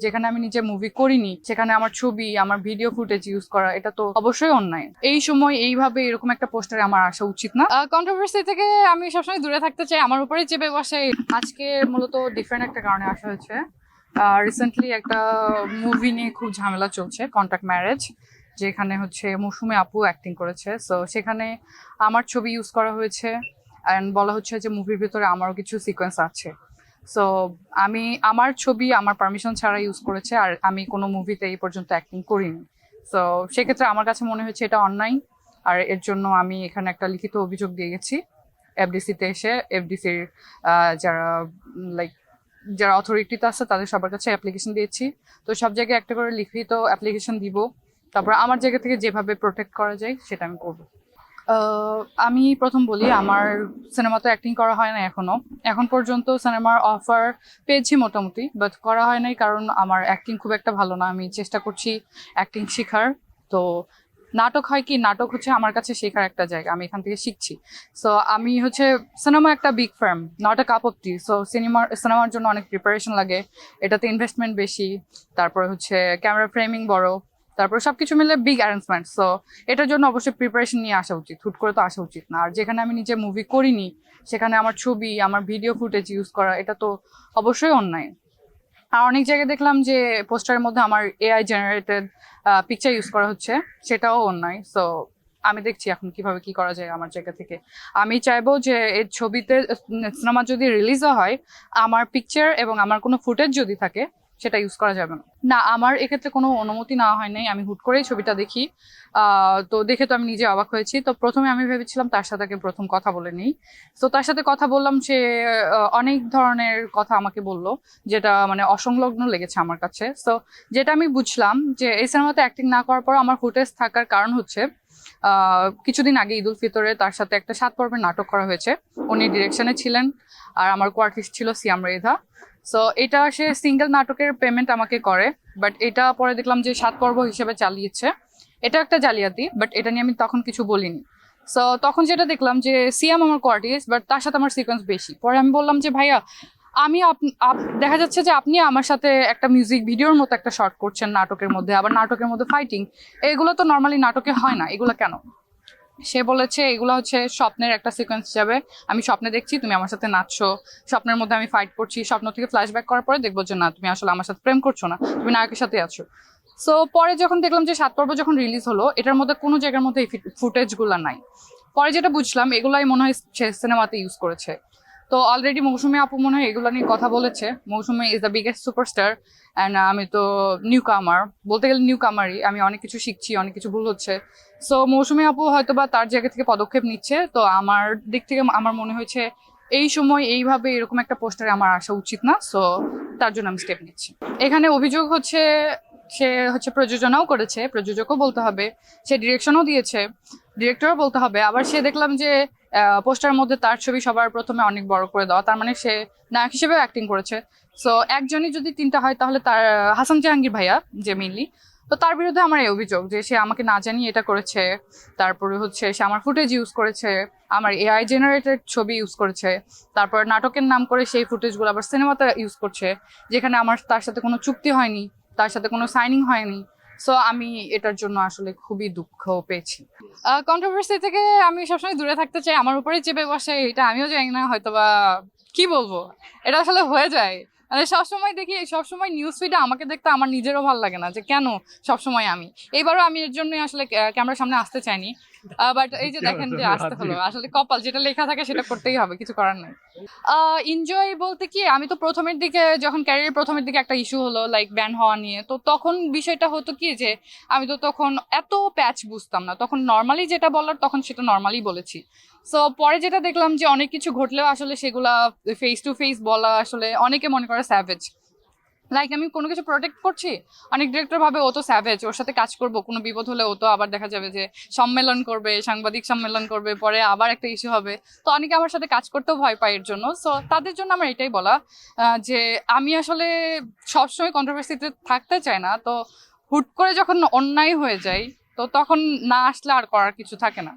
যেখানে আমি নিজে মুভি করিনি সেখানে আমার ছবি আমার ভিডিও ফুটেজ ইউজ করা এটা তো অবশ্যই অন্যায়। এই সময় এইভাবে এরকম একটা পোস্টারে আমার আসা উচিত না। কন্ট্রোভার্সি থেকে আমি সবসময় দূরে থাকতে চাই, আমার উপরে চেপে বসে। আজকে মূলত ডিফারেন্ট একটা কারণে আসা হয়েছে। রিসেন্টলি একটা মুভি নিয়ে খুব ঝামেলা চলছে, কন্ট্রাক্ট ম্যারেজ, যেখানে হচ্ছে মৌসুমী আপু অ্যাক্টিং করেছে। সো সেখানে আমার ছবি ইউজ করা হয়েছে অ্যান্ড বলা হচ্ছে যে মুভির ভিতরে আমারও কিছু সিকোয়েন্স আছে। সো আমি আমার ছবি আমার পারমিশন ছাড়া ইউজ করেছে, আর আমি কোনো মুভিতে এই পর্যন্ত অ্যাক্টিং করিনি। সো সেক্ষেত্রে আমার কাছে মনে হয়েছে এটা অন্যায়, আর এর জন্য আমি এখানে একটা লিখিত অভিযোগ দিয়ে গেছি এফডিসিতে এসে। এফডিসির যারা লাইক যারা অথরিটিতে আছে তাদের সবার কাছে অ্যাপ্লিকেশন দিয়েছি। তো সব জায়গায় একটা করে লিখিত অ্যাপ্লিকেশন দিব, তারপর আমার জায়গা থেকে যেভাবে প্রোটেক্ট করা যায় সেটা আমি করবো। আমি প্রথম বলি, আমার সিনেমাতে অ্যাক্টিং করা হয় না এখনো। এখন পর্যন্ত সিনেমার অফার পেয়েছি মোটামুটি, বাট করা হয় নাই কারণ আমার অ্যাক্টিং খুব একটা ভালো না। আমি চেষ্টা করছি অ্যাক্টিং শেখার। তো নাটক হয় কি, নাটক হচ্ছে আমার কাছে শেখার একটা জায়গা, আমি এখান থেকে শিখছি। সো আমি হচ্ছে সিনেমা একটা big farm, not a cup of T. So সিনেমার জন্য অনেক প্রিপারেশন লাগে, এটাতে ইনভেস্টমেন্ট বেশি, তারপর হচ্ছে ক্যামেরা ফ্রেমিং বড়, তারপর সবকিছু মিলে বিগ অ্যারেঞ্জমেন্ট। সো এটার জন্য অবশ্যই প্রিপারেশন নিয়ে আসা উচিত, হুট করে তো আসা উচিত না। আর যেখানে আমি নিজে মুভি করিনি সেখানে আমার ছবি আমার ভিডিও ফুটেজ ইউজ করা এটা তো অবশ্যই অন্যায়। আর অনেক জায়গায় দেখলাম যে পোস্টারের মধ্যে আমার এআই জেনারেটেড পিকচার ইউজ করা হচ্ছে, সেটাও অন্যায়। সো আমি দেখছি এখন কিভাবে কি করা যায় আমার জায়গা থেকে। আমি চাইবো যে এই ছবিতে সিনেমা যদি রিলিজও হয়, আমার পিকচার এবং আমার কোনো ফুটেজ যদি থাকে সেটা ইউজ করা যাবে না। না, আমার এক্ষেত্রে কোনো অনুমতি নেওয়া হয় নাই, আমি হুট করেই ছবিটা দেখি। তো দেখে তো আমি নিজে অবাক হয়েছি। তো প্রথমে আমি ভেবেছিলাম তার সাথে আগে প্রথম কথা বলে নিই। তো তার সাথে কথা বললাম, সে অনেক ধরনের কথা আমাকে বললো, যেটা মানে অসংলগ্ন লেগেছে আমার কাছে। সো যেটা আমি বুঝলাম যে এই সিনেমাতে অ্যাক্টিং না করার পর আমার ফুটেজ থাকার কারণ হচ্ছে কিছুদিন আগে ঈদ উল ফিতরে তার সাথে একটা 7 পর্বের নাটক করা হয়েছে, উনি ডিরেকশনে ছিলেন, আর আমার কো আর্টিস্ট ছিল সিয়াম রেধা। সো এটা সে সিঙ্গেল নাটকের পেমেন্ট আমাকে করে, বাট এটা পরে দেখলাম যে 7 পর্ব হিসেবে চালিয়েছে। এটা একটা জালিয়াতি, বাট এটা নিয়ে আমি তখন কিছু বলিনি। সো তখন যেটা দেখলাম যে সিয়াম আমার কো আর্টিস্ট, বাট তার সাথে আমার সিকোয়েন্স বেশি। পরে আমি বললাম যে ভাইয়া, আমি দেখা যাচ্ছে যে আপনি আমার সাথে একটা মিউজিক ভিডিওর মতো একটা শর্ট করছেন নাটকের মধ্যে, আবার নাটকের মধ্যে ফাইটিং, এগুলো তো নর্মালি নাটকে হয় না, এগুলো কেন? সে বলেছে এগুলো হচ্ছে স্বপ্নের একটা সিকোয়েন্স যাবে, আমি স্বপ্নে দেখছি তুমি আমার সাথে নাচছো, স্বপ্নের মধ্যে আমি ফাইট করছি, স্বপ্ন থেকে ফ্ল্যাশব্যাক করার পরে দেখবো যে না, তুমি আসলে আমার সাথে প্রেম করছো না, তুমি নায়কের সাথে আছো। সো পরে যখন দেখলাম যে 7 পর্ব যখন রিলিজ হলো, এটার মধ্যে কোনো জায়গার মধ্যে এই ফুটেজ গুলা নাই। পরে যেটা বুঝলাম এগুলাই মনে হয় সিনেমাতে ইউজ করেছে। তো অলরেডি মৌসুমী আপু মনে হয় এগুলো নিয়ে কথা বলেছে। Mousumi is the biggest superstar and আমি তো নিউ কামার, বলতে গেলে নিউ কামারই, আমি অনেক কিছু শিখছি, অনেক কিছু ভুল হচ্ছে। সো মৌসুমী আপু হয়তো বা তার জায়গা থেকে পদক্ষেপ নিচ্ছে। তো আমার দিক থেকে আমার মনে হয়েছে এই সময় এইভাবে এরকম একটা পোস্টারে আমার আসা উচিত না। সো তার জন্য আমি স্টেপ নিচ্ছি। এখানে অভিযোগ হচ্ছে সে হচ্ছে প্রযোজনাও করেছে, প্রযোজকও বলতে হবে, সে ডিরেকশনও দিয়েছে, ডিরেক্টরও বলতে হবে। আবার সে দেখলাম যে পোস্টারের মধ্যে তার ছবি সবার প্রথমে অনেক বড় করে দেওয়া, তার মানে সে নায়ক হিসেবেও অ্যাক্টিং করেছে। সো একজনই যদি 3টা হয় তাহলে তার হাসান জাহাঙ্গীর ভাইয়া যে মেইনলি, তো তার বিরুদ্ধে আমার এই অভিযোগ যে সে আমাকে না জানিয়ে এটা করেছে। তারপরে হচ্ছে সে আমার ফুটেজ ইউজ করেছে, আমার এআই জেনারেটেড ছবি ইউজ করেছে, তারপর নাটকের নাম করে সেই ফুটেজগুলো আবার সিনেমাতে ইউজ করছে, যেখানে আমার তার সাথে কোনো চুক্তি হয়নি, তার সাথে কোনো সাইনিং হয়নি। সো আমি এটার জন্য আসলে খুবই দুঃখ পেয়েছি। কন্ট্রোভার্সি থেকে আমি সবসময় দূরে থাকতে চাই, আমার উপরে চেপে বসে এটা আমিও জানি না, হয়তোবা কি বলবো, এটা আসলে হয়ে যায়। মানে সবসময় দেখি, সবসময় নিউজ ফিডে আমাকে দেখতে আমার নিজেরও ভালো লাগে না যে কেন সবসময় আমি। এইবারও আমি এর জন্যই আসলে ক্যামেরার সামনে আসতে চাইনি, বাট এই যে দেখেন যে আসতে হলো, আসলে কপাল, যেটা লেখা থাকে সেটা করতেই হবে, কিছু করার নাই। এনজয় বলতে কি, আমি তো প্রথমের দিকে যখন ক্যারিয়ার প্রথমের দিকে একটা ইস্যু হলো লাইক ব্যান হওয়া নিয়ে, তো তখন বিষয়টা হতো কি যে আমি তো তখন এত প্যাচ বুঝতাম না, তখন নর্মালি যেটা বলার তখন সেটা নর্মালি বলেছি। সো পরে যেটা দেখলাম যে অনেক কিছু ঘটলেও আসলে সেগুলা ফেস টু ফেস বলা আসলে অনেকে মনে করে স্যাভেজ, লাইক আমি কোনো কিছু প্রোটেক্ট করছি। অনেক ডিরেক্টর ভাবে ও তো স্যাভেজ, ওর সাথে কাজ করবো, কোনো বিপদ হলে ও তো আবার দেখা যাবে যে সম্মেলন করবে, সাংবাদিক সম্মেলন করবে, পরে আবার একটা ইস্যু হবে। তো অনেকে আমার সাথে কাজ করতেও ভয় পায় এর জন্য। সো তাদের জন্য আমার এটাই বলা যে আমি আসলে সবসময় কন্ট্রোভার্সিতে থাকতে চাই না। তো হুট করে যখন অন্যায় হয়ে যায়, তো তখন না আসলে আর করার কিছু থাকে না।